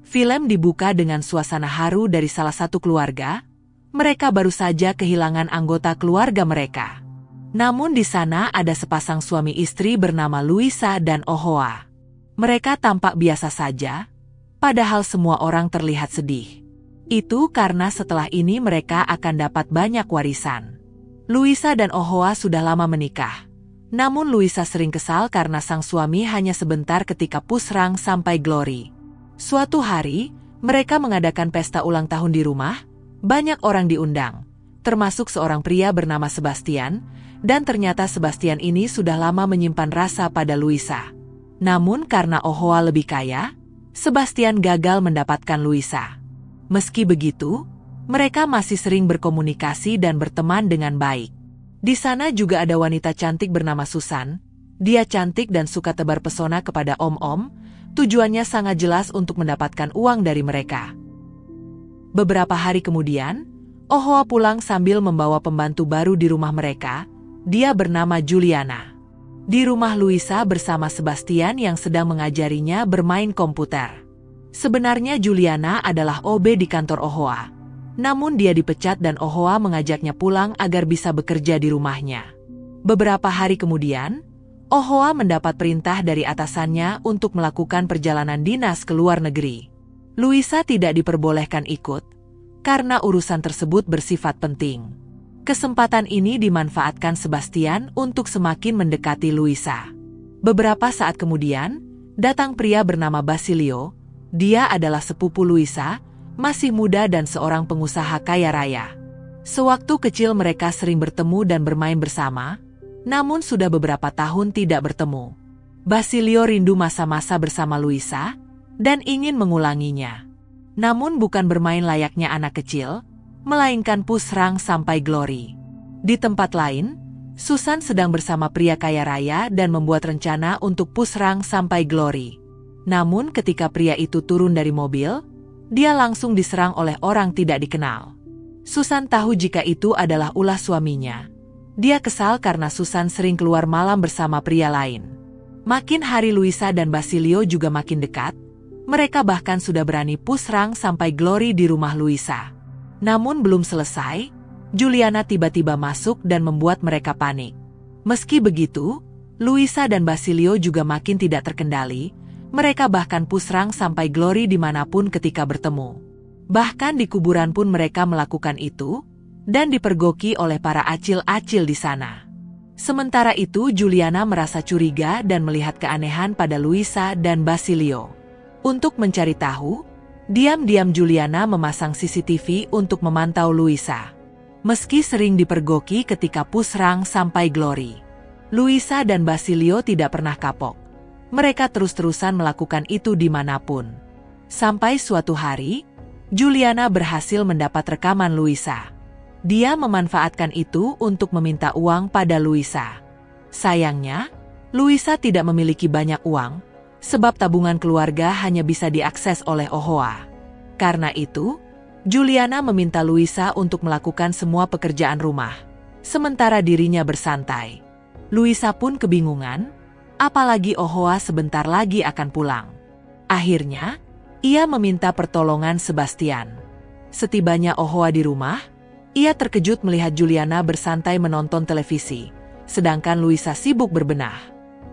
Film dibuka dengan suasana haru dari salah satu keluarga. Mereka baru saja kehilangan anggota keluarga mereka. Namun di sana ada sepasang suami istri bernama Louisa dan Oh-hwa. Mereka tampak biasa saja, padahal semua orang terlihat sedih. Itu karena setelah ini mereka akan dapat banyak warisan. Louisa dan Oh-hwa sudah lama menikah. Namun Louisa sering kesal karena sang suami hanya sebentar ketika pusrang sampai Glory. Suatu hari, mereka mengadakan pesta ulang tahun di rumah. Banyak orang diundang, termasuk seorang pria bernama Sebastian, dan ternyata Sebastian ini sudah lama menyimpan rasa pada Louisa. Namun karena Oh-hwa lebih kaya, Sebastian gagal mendapatkan Louisa. Meski begitu, mereka masih sering berkomunikasi dan berteman dengan baik. Di sana juga ada wanita cantik bernama Susan. Dia cantik dan suka tebar pesona kepada om-om. Tujuannya sangat jelas untuk mendapatkan uang dari mereka. Beberapa hari kemudian, Oh-hwa pulang sambil membawa pembantu baru di rumah mereka. Dia bernama Juliana. Di rumah Louisa bersama Sebastian yang sedang mengajarinya bermain komputer. Sebenarnya Juliana adalah OB di kantor Oh-hwa. Namun dia dipecat dan Oh-hwa mengajaknya pulang agar bisa bekerja di rumahnya. Beberapa hari kemudian, Oh-hwa mendapat perintah dari atasannya untuk melakukan perjalanan dinas ke luar negeri. Louisa tidak diperbolehkan ikut, karena urusan tersebut bersifat penting. Kesempatan ini dimanfaatkan Sebastian untuk semakin mendekati Louisa. Beberapa saat kemudian, datang pria bernama Basilio. Dia adalah sepupu Louisa, masih muda dan seorang pengusaha kaya raya. Sewaktu kecil mereka sering bertemu dan bermain bersama, namun sudah beberapa tahun tidak bertemu. Basilio rindu masa-masa bersama Louisa dan ingin mengulanginya. Namun bukan bermain layaknya anak kecil, melainkan pusrang sampai Glory. Di tempat lain, Susan sedang bersama pria kaya raya dan membuat rencana untuk pusrang sampai Glory. Namun ketika pria itu turun dari mobil, dia langsung diserang oleh orang tidak dikenal. Susan tahu jika itu adalah ulah suaminya. Dia kesal karena Susan sering keluar malam bersama pria lain. Makin hari Louisa dan Basilio juga makin dekat. Mereka bahkan sudah berani pusrang sampai Glory di rumah Louisa. Namun belum selesai, Juliana tiba-tiba masuk dan membuat mereka panik. Meski begitu, Louisa dan Basilio juga makin tidak terkendali. Mereka bahkan pusrang sampai Glory dimanapun ketika bertemu. Bahkan di kuburan pun mereka melakukan itu, dan dipergoki oleh para acil-acil di sana. Sementara itu Juliana merasa curiga dan melihat keanehan pada Louisa dan Basilio. Untuk mencari tahu, diam-diam Juliana memasang CCTV untuk memantau Louisa. Meski sering dipergoki ketika pusrang sampai Glory, Louisa dan Basilio tidak pernah kapok. Mereka terus-terusan melakukan itu dimanapun. Sampai suatu hari, Juliana berhasil mendapat rekaman Louisa. Dia memanfaatkan itu untuk meminta uang pada Louisa. Sayangnya, Louisa tidak memiliki banyak uang, sebab tabungan keluarga hanya bisa diakses oleh Oh-hwa. Karena itu, Juliana meminta Louisa untuk melakukan semua pekerjaan rumah, sementara dirinya bersantai. Louisa pun kebingungan, apalagi Oh-hwa sebentar lagi akan pulang. Akhirnya, ia meminta pertolongan Sebastian. Setibanya Oh-hwa di rumah, ia terkejut melihat Juliana bersantai menonton televisi, sedangkan Louisa sibuk berbenah.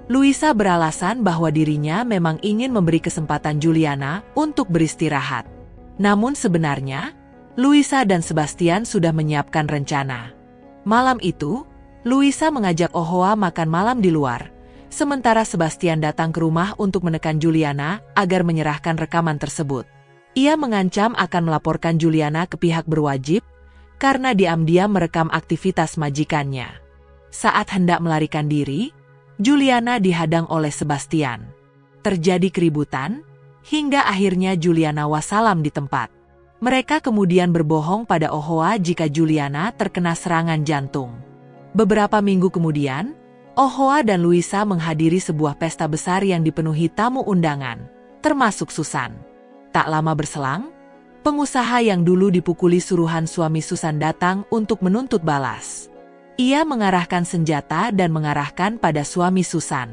Louisa beralasan bahwa dirinya memang ingin memberi kesempatan Juliana untuk beristirahat. Namun sebenarnya, Louisa dan Sebastian sudah menyiapkan rencana. Malam itu, Louisa mengajak Oh-hwa makan malam di luar, sementara Sebastian datang ke rumah untuk menekan Juliana agar menyerahkan rekaman tersebut. Ia mengancam akan melaporkan Juliana ke pihak berwajib, karena diam-diam merekam aktivitas majikannya. Saat hendak melarikan diri, Juliana dihadang oleh Sebastian. Terjadi keributan, hingga akhirnya Juliana wassalam di tempat. Mereka kemudian berbohong pada Oh-hwa jika Juliana terkena serangan jantung. Beberapa minggu kemudian, Oh-hwa dan Louisa menghadiri sebuah pesta besar yang dipenuhi tamu undangan, termasuk Susan. Tak lama berselang, pengusaha yang dulu dipukuli suruhan suami Susan datang untuk menuntut balas. Ia mengarahkan senjata dan mengarahkan pada suami Susan.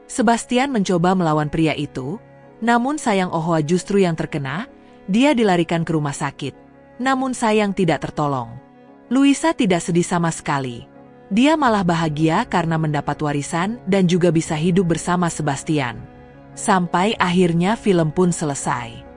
Sebastian mencoba melawan pria itu, Namun sayang Ohwa justru yang terkena, dia dilarikan ke rumah sakit. Namun sayang tidak tertolong. Luisa tidak sedih sama sekali. Dia malah bahagia karena mendapat warisan dan juga bisa hidup bersama Sebastian. Sampai akhirnya film pun selesai.